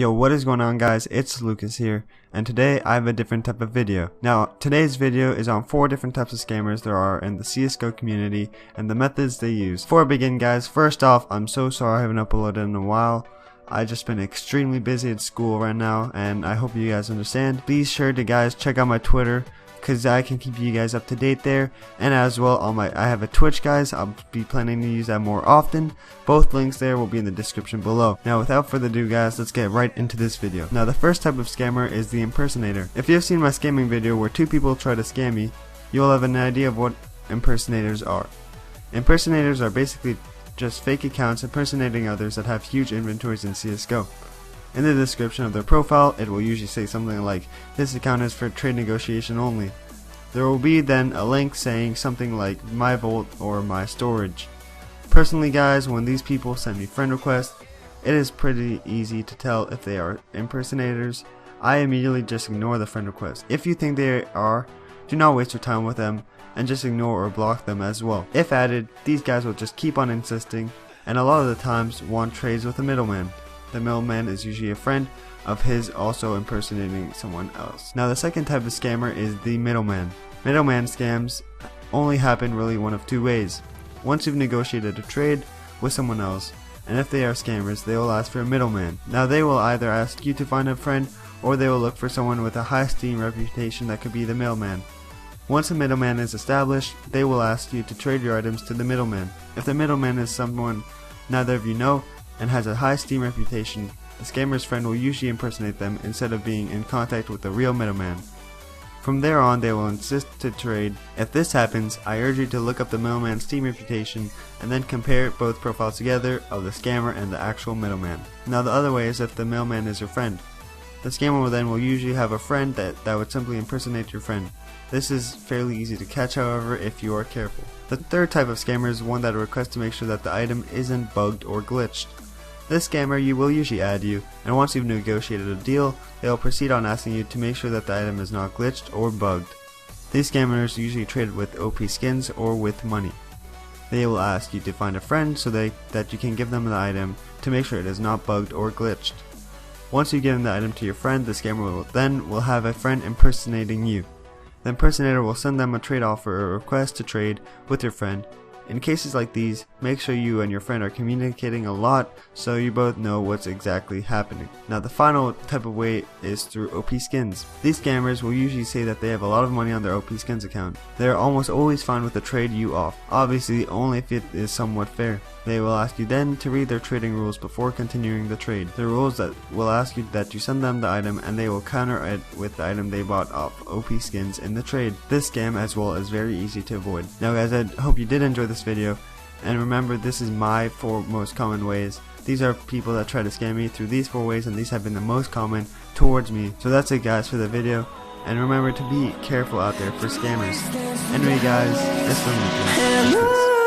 Yo, what is going on, guys? It's Lucas here, and today I have a different type of video. Now, today's video is on 4 different types of scammers there are in the Csgo community and the methods they use. Before I begin, guys, first off, I'm so sorry I haven't uploaded in a while. I've just been extremely busy at school right now, and I hope you guys understand. Be sure to, guys, check out my Twitter, because I can keep you guys up to date there, and as well I have a Twitch, guys. I'll be planning to use that more often. Both links there will be in the description below. Now, without further ado, guys, let's get right into this video. Now, the first type of scammer is the impersonator. If you have seen my scamming video where 2 people try to scam me, you'll have an idea of what impersonators are. Impersonators are basically just fake accounts impersonating others that have huge inventories in CSGO. In the description of their profile, it will usually say something like, "This account is for trade negotiation only." There will be then a link saying something like "my vault" or "my storage." Personally, guys, when these people send me friend requests, it is pretty easy to tell if they are impersonators. I immediately just ignore the friend request. If you think they are, do not waste your time with them, and just ignore or block them as well. If added, these guys will just keep on insisting, and a lot of the times want trades with a middleman. The middleman is usually a friend of his also impersonating someone else. Now, the second type of scammer is the middleman. Middleman scams only happen really one of 2 ways. Once you've negotiated a trade with someone else, and if they are scammers, they will ask for a middleman. Now, they will either ask you to find a friend, or they will look for someone with a high esteem reputation that could be the middleman. Once a middleman is established, they will ask you to trade your items to the middleman. If the middleman is someone neither of you know, and has a high esteem reputation, the scammer's friend will usually impersonate them instead of being in contact with the real middleman. From there on, they will insist to trade. If this happens, I urge you to look up the middleman's team reputation and then compare both profiles together of the scammer and the actual middleman. Now, the other way is if the middleman is your friend. The scammer will usually have a friend that would simply impersonate your friend. This is fairly easy to catch, however, if you are careful. The third type of scammer is one that requests to make sure that the item isn't bugged or glitched. This scammer will usually add you, and once you've negotiated a deal, they will proceed on asking you to make sure that the item is not glitched or bugged. These scammers usually trade with OP skins or with money. They will ask you to find a friend so that you can give them the item to make sure it is not bugged or glitched. Once you give the item to your friend, the scammer will have a friend impersonating you. The impersonator will send them a trade offer or request to trade with your friend. In cases like these, make sure you and your friend are communicating a lot so you both know what's exactly happening. Now, the final type of way is through OP skins. These scammers will usually say that they have a lot of money on their OP skins account. They are almost always fine with the trade you off, obviously only if it is somewhat fair. They will ask you then to read their trading rules before continuing the trade. The rules that will ask you that you send them the item, and they will counter it with the item they bought off OP skins in the trade. This scam as well is very easy to avoid. Now, guys, I hope you did enjoy this video, and remember, this is my 4 most common ways. These are people that try to scam me through these 4 ways, and these have been the most common towards me. So that's it, guys, for the video, and remember to be careful out there for scammers. Anyway, guys, this is Lucas.